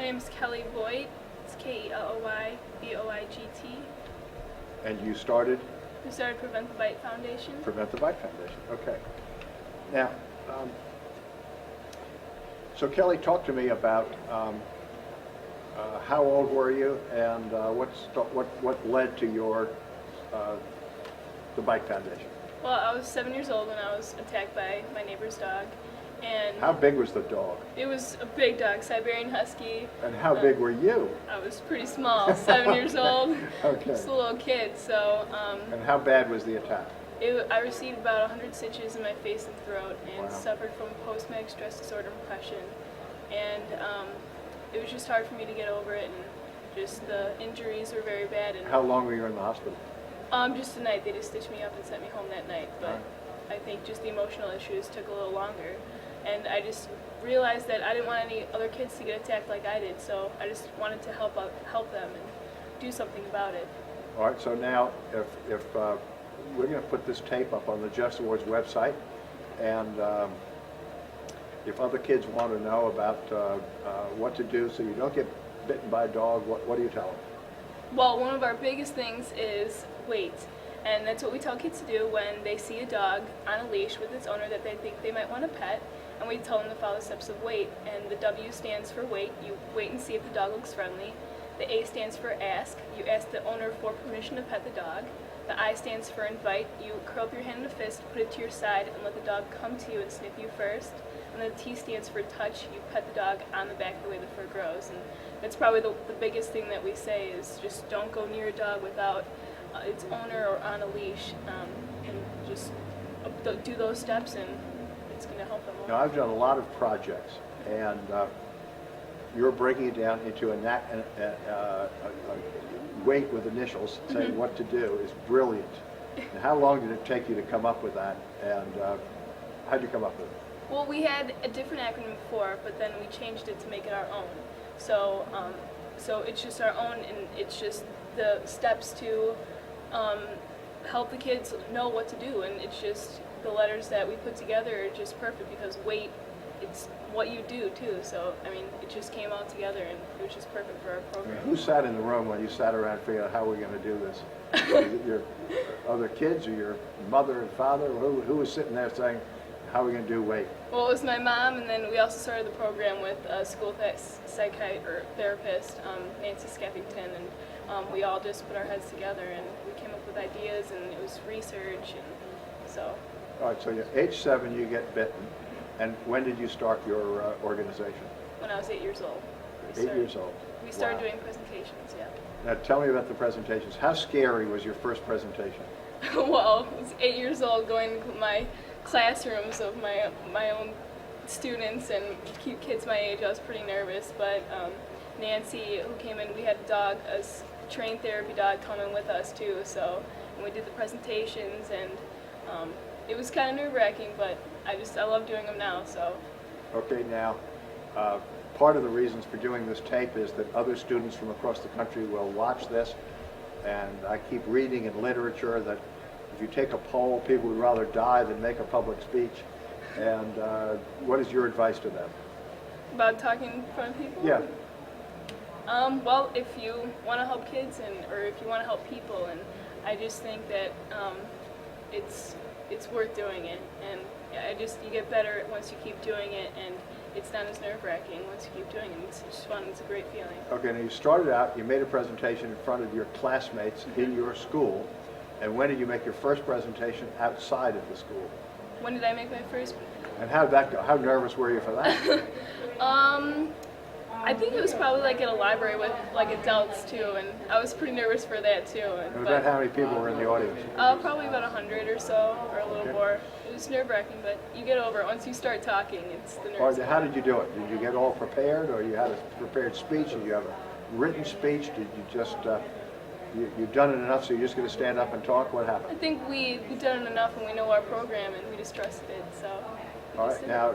name is Kelly Voigt. It's Kelloy Voigt. And you started? We started Prevent the Bite Foundation. Prevent the Bite Foundation, okay. Now, so Kelly, talk to me about how old were you, and what led to your the Bite Foundation? Well, I was 7 years old when I was attacked by my neighbor's dog. And how big was the dog? It was a big dog, Siberian Husky. And how big were you? I was pretty small, 7 years old. Okay. Just a little kid, so... and how bad was the attack? I received about 100 stitches in my face and throat and Wow. suffered from post-traumatic stress disorder and depression. And it was just hard for me to get over it, and just the injuries were very bad. And how long were you in the hospital? Just a night. They just stitched me up and sent me home that night. But I think just the emotional issues took a little longer. And I just realized that I didn't want any other kids to get attacked like I did, so I just wanted to help them and do something about it. All right, so now if we're going to put this tape up on the Jefferson Award's website, and if other kids want to know about what to do so you don't get bitten by a dog, what do you tell them? Well, one of our biggest things is wait. And that's what we tell kids to do when they see a dog on a leash with its owner that they think they might want to pet. And we tell them to follow the steps of wait. And the W stands for wait. You wait and see if the dog looks friendly. The A stands for ask. You ask the owner for permission to pet the dog. The I stands for invite. You curl up your hand in a fist, put it to your side, and let the dog come to you and sniff you first. And the T stands for touch. You pet the dog on the back the way the fur grows. And that's probably the biggest thing that we say is just don't go near a dog without its owner or on a leash, and just do those steps, and it's going to help them. Now, I've done a lot of projects, and you're breaking it down into a weight with initials, saying what to do is brilliant. And how long did it take you to come up with that, and how did you come up with it? Well, we had a different acronym before, but then we changed it to make it our own. So, so it's just our own, and it's just the steps to help the kids know what to do, and it's just the letters that we put together are just perfect because wait, it's what you do too. So I mean, it just came all together, and it was just perfect for our program. Who sat in the room when you sat around figuring out how we're going to do this? Was it your other kids or your mother and father? Who was sitting there saying, how are we going to do wait? Well, it was my mom, and then we also started the program with a school therapist, Nancy Skeffington, and we all just put our heads together and we came up with ideas, and it was research, and so. All right, so you're age 7, you get bitten, and when did you start your organization? When I was 8 years old. 8 years old. We started doing presentations, yeah. Now tell me about the presentations. How scary was your first presentation? Well, I was 8 years old going to my classrooms of my own students and kids my age. I was pretty nervous, but Nancy, who came in, we had a dog, a trained therapy dog coming with us too, so and we did the presentations, and it was kind of nerve-wracking, but I love doing them now, so. Okay, now part of the reasons for doing this tape is that other students from across the country will watch this, and I keep reading in literature that if you take a poll, people would rather die than make a public speech. And what is your advice to them? About talking in front of people? Yeah. Well, if you want to help kids, or if you want to help people, and I just think that it's worth doing it, and you get better once you keep doing it, and it's not as nerve-wracking once you keep doing it. It's just fun. It's a great feeling. Okay, now you started out, you made a presentation in front of your classmates in your school, and when did you make your first presentation outside of the school? When did I make my first? And how did that go? How nervous were you for that? I think it was probably like at a library with like adults too, and I was pretty nervous for that too. And about how many people were in the audience? Probably about 100 or so, or a little more. It was nerve-wracking, but you get over it once you start talking. It's the nerves. All right, how did you do it? Did you get all prepared, or you had a prepared speech? Did you have a written speech? Did you just you've done it enough, so you're just going to stand up and talk? What happened? I think we've done it enough, and we know our program, and we just trusted it. So. All right. Now,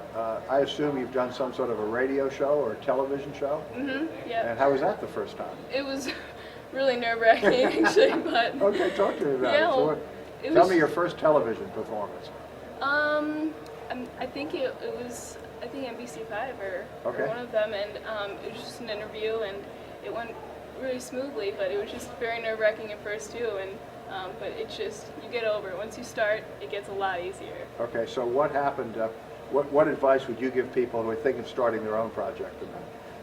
I assume you've done some sort of a radio show or a television show? Mm-hmm, yeah. And how was that the first time? It was really nerve-wracking, actually, but... Okay, talk to me about it. So tell me your first television performance. I think it was I think NBC5 or Okay. one of them, and it was just an interview, and it went really smoothly, but it was just very nerve-wracking at first too, and but it's just, you get over it. Once you start, it gets a lot easier. Okay, so what happened, what advice would you give people who are thinking of starting their own project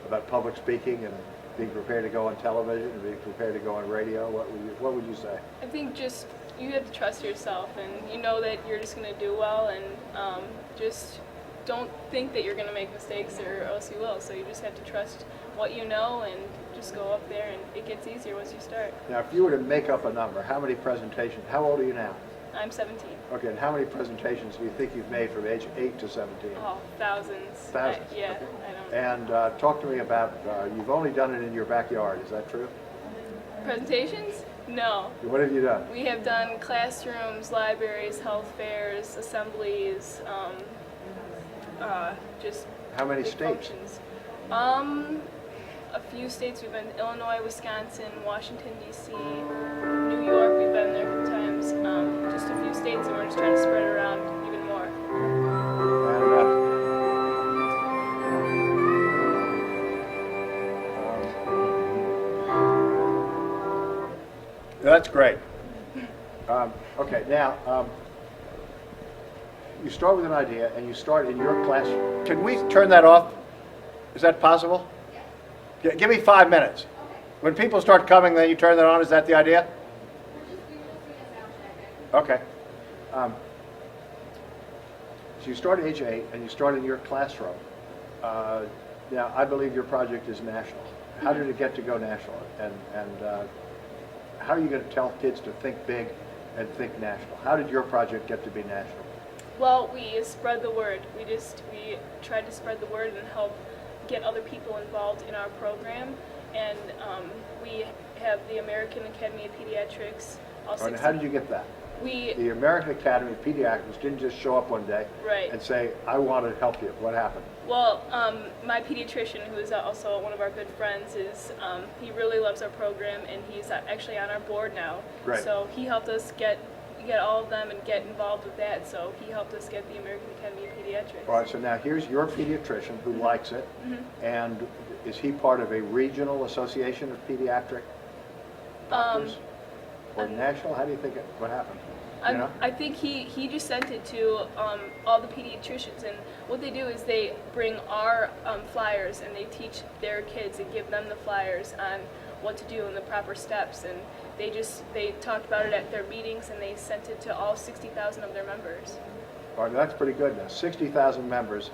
about public speaking and being prepared to go on television and being prepared to go on radio? What would you say? I think just, you have to trust yourself, and you know that you're just going to do well, and just don't think that you're going to make mistakes or else you will. So you just have to trust what you know and just go up there, and it gets easier once you start. Now, if you were to make up a number, how many presentations, how old are you now? I'm 17. Okay, and how many presentations do you think you've made from age 8 to 17? Oh, thousands. Thousands? Yeah, Okay. I don't. And talk to me about, you've only done it in your backyard, is that true? Presentations? No. What have you done? We have done classrooms, libraries, health fairs, assemblies, just How many big states? functions. A few states. We've been to Illinois, Wisconsin, Washington, D.C., New York. We've been there a few times. Just a few states, and we're just trying to spread it around even more. And, that's great. Okay, now, you start with an idea and you start in your class. Can we turn that off? Is that possible? Yeah. Give me 5 minutes. When people start coming, then you turn that on. Is that the idea? Okay. So you start at age 8 and you start in your classroom. Now, I believe your project is national. How did it get to go national? And how are you going to tell kids to think big and think national? How did your project get to be national? Well, we spread the word. We tried to spread the word and help get other people involved in our program. And we have the American Academy of Pediatrics. And how did you get that? The American Academy of Pediatrics didn't just show up one day and say, I want to help you. What happened? Well, my pediatrician, who is also one of our good friends, he really loves our program, and he's actually on our board now. Great. So he helped us get all of them and get involved with that. So he helped us get the American Academy of Pediatrics. All right, so now here's your pediatrician who likes it. And is he part of a regional association of pediatric doctors? Or national? How do you think what happened? You know? I think he just sent it to all the pediatricians, and what they do is they bring our flyers and they teach their kids and give them the flyers on what to do and the proper steps, and they talked about it at their meetings, and they sent it to all 60,000 of their members. All right, that's pretty good now. 60,000 members,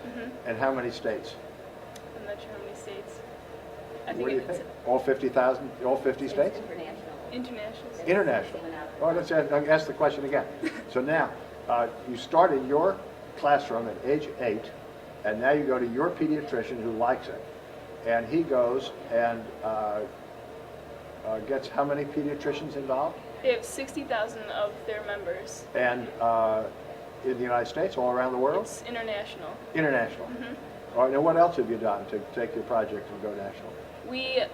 and how many states? I'm not sure how many states. What do you think? All 50,000? All 50 states? International. International. All right, let's ask the question again. So now, you start in your classroom at age 8, and now you go to your pediatrician who likes it, and he goes and gets how many pediatricians involved? They have 60,000 of their members. And in the United States, all around the world? It's international. International. All right, now what else have you done to take your project and go national?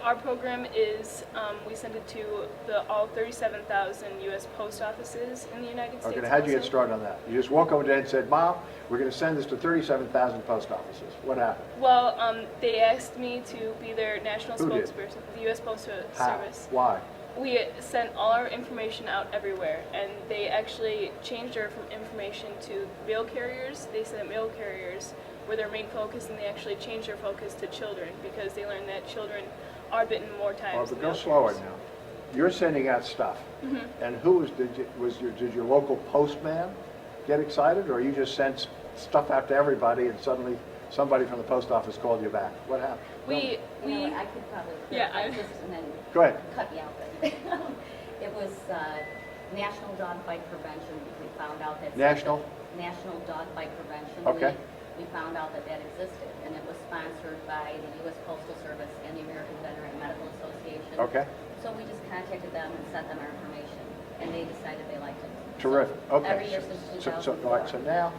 Our program is, we send it to all 37,000 U.S. post offices in the United States. Okay, now how'd you get started on that? You just walk over there and said, Mom, we're going to send this to 37,000 post offices. What happened? Well, they asked me to be their national Who did? spokesperson, the U.S. Postal How? Service. Why? We sent all our information out everywhere, and they actually changed our information to mail carriers. They said mail carriers were their main focus, and they actually changed their focus to children because they learned that children are bitten more times. Well, but than go mail slower carriers. now. You're sending out stuff, and who did your local postman get excited, or you just sent stuff out to everybody, and suddenly somebody from the post office called you back? What happened? We I could probably and then Go ahead. cut you out. It was National Dog Bite Prevention. We found out that National Dog Bite Prevention. Okay. We found out that existed, and it was sponsored by the U.S. Postal Service and the American Veterinary Medical Association. Okay. So we just contacted them and sent them our information, and they decided they liked it. Terrific. So Okay. every year since 2004. All right, so now,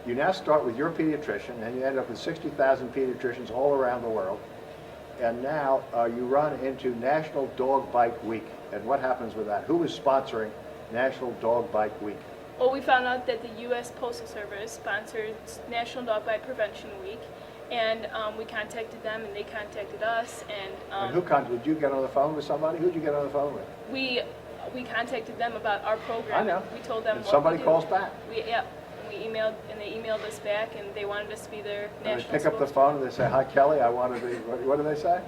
you now start with your pediatrician, and you end up with 60,000 pediatricians all around the world. And now you run into National Dog Bite Week. And what happens with that? Who is sponsoring National Dog Bite Week? Well, we found out that the U.S. Postal Service sponsored National Dog Bite Prevention Week, and we contacted them, and they contacted us, And who did you get on the phone with somebody? Who did you get on the phone with? we contacted them about our program. I know. We told them And what somebody we do. calls back. And they emailed us back, and they wanted us to be their And they national pick up the spokesperson. phone and they say, "Hi, Kelly, I want to be," what do they say?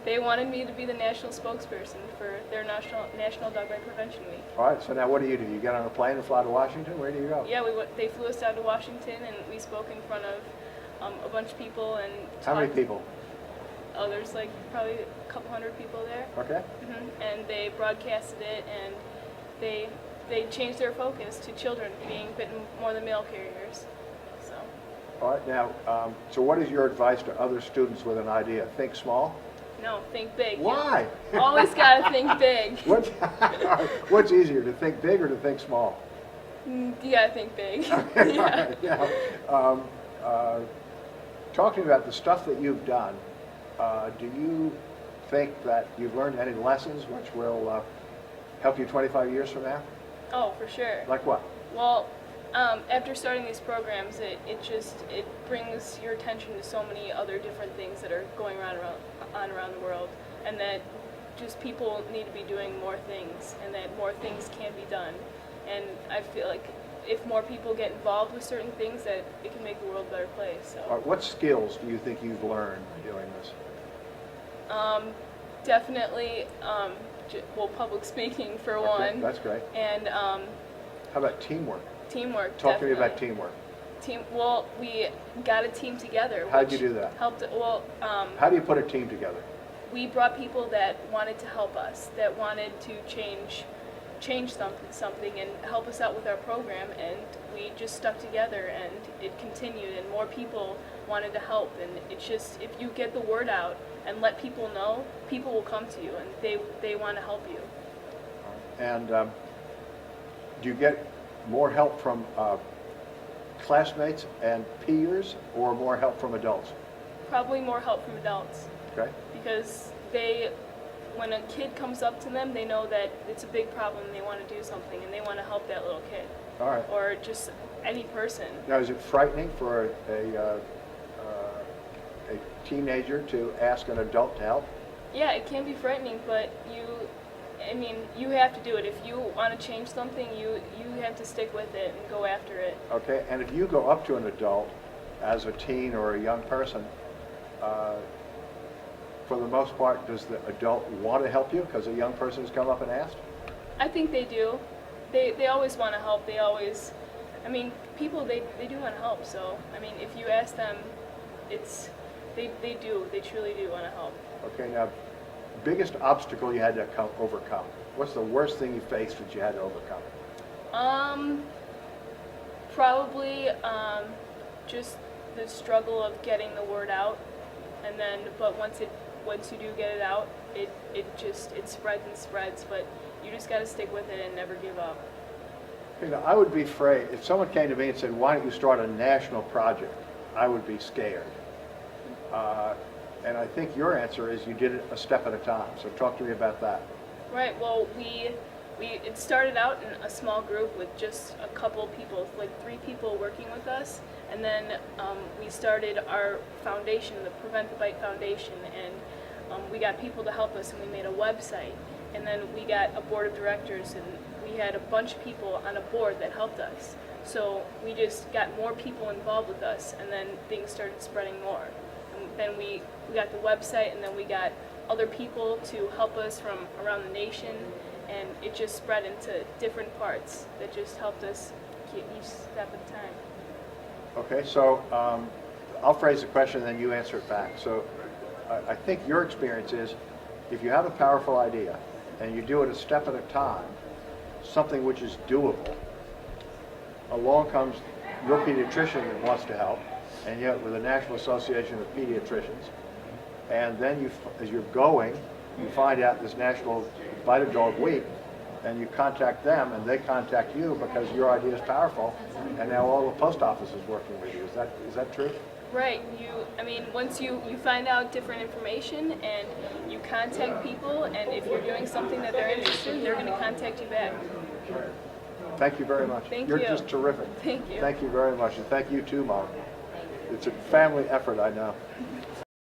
They wanted me to be the national spokesperson for their National Dog Bite Prevention Week. All right, so now what do? You get on a plane and fly to Washington? Where do you go? Yeah, they flew us down to Washington, and we spoke in front of a bunch of people. And How many talked- people? Oh, there's like probably a couple hundred people there. Okay. And they broadcasted it, and they changed their focus to children being bitten more than mail carriers. So, All right, now, so what is your advice to other students with an idea? Think small? no, think big. Why? Always gotta think big. What's easier, to think big or to think small? You gotta think big. Okay, all Yeah. right, now, talk to me about the stuff that you've done. Do you think that you've learned any lessons which will help you 25 years from now? Oh, for sure. Like what? Well, after starting these programs, it brings your attention to so many other different things that are going around the world, and that just people need to be doing more things, and that more things can be done. And I feel like if more people get involved with certain things, that it can make the world a better place. All So, right, what skills do you think you've learned by doing this? definitely, public speaking for Okay, one, that's great. and How about teamwork? teamwork. Talk to me about definitely. teamwork. Well, we got a team together. How'd you which do that? Helped. Well, How do you put a team together? we brought people that wanted to help us, that wanted to change something and help us out with our program, and we just stuck together, and it continued, and more people wanted to help. And it's just, if you get the word out and let people know, people will come to you, and they want to help you. And do you get more help from classmates and peers, or more help from adults? Probably more help from adults, Okay. because when a kid comes up to them, they know that it's a big problem, and they want to do something, and they want to help that little kid, All right. or just any person. Now, is it frightening for a teenager to ask an adult to help? Yeah, it can be frightening, but you have to do it. If you want to change something, you have to stick with it and go after it. Okay, and if you go up to an adult as a teen or a young person, for the most part, does the adult want to help you because a young person has come up and asked? I think they do. They always want to help. People, they do want to help. So, if you ask them, they truly do want to help. Okay, now, biggest obstacle you had to overcome? What's the worst thing you faced that you had to overcome? Probably just the struggle of getting the word out, but once you do get it out, it spreads and spreads. But you just got to stick with it and never give up. You know, I would be afraid if someone came to me and said, "Why don't you start a national project?" I would be scared. And I think your answer is you did it a step at a time. So talk to me about that. Right. Well, it started out in a small group with just a couple people, like 3 people working with us, and then we started our foundation, the Prevent the Bite Foundation, and we got people to help us, and we made a website, and then we got a board of directors, and we had a bunch of people on a board that helped us. So we just got more people involved with us, and then things started spreading more. And then we got the website, and then we got other people to help us from around the nation, and it just spread into different parts that just helped us keep each step at a time. Okay, so I'll phrase the question and then you answer it back. So I think your experience is if you have a powerful idea and you do it a step at a time, something which is doable, along comes your pediatrician that wants to help, and yet with the National Association of Pediatricians, and then as you're going, you find out this National Bite a Dog Week, and you contact them, and they contact you because your idea is powerful, and now all the post office is working with you. Is that true? Right. Once you find out different information and you contact people, and if you're doing something that they're interested in, they're going to contact you back. Thank you very much. Thank You're you. just terrific. Thank you. Thank you very much, and thank you too, Mom. Thank you. It's a family effort, I know.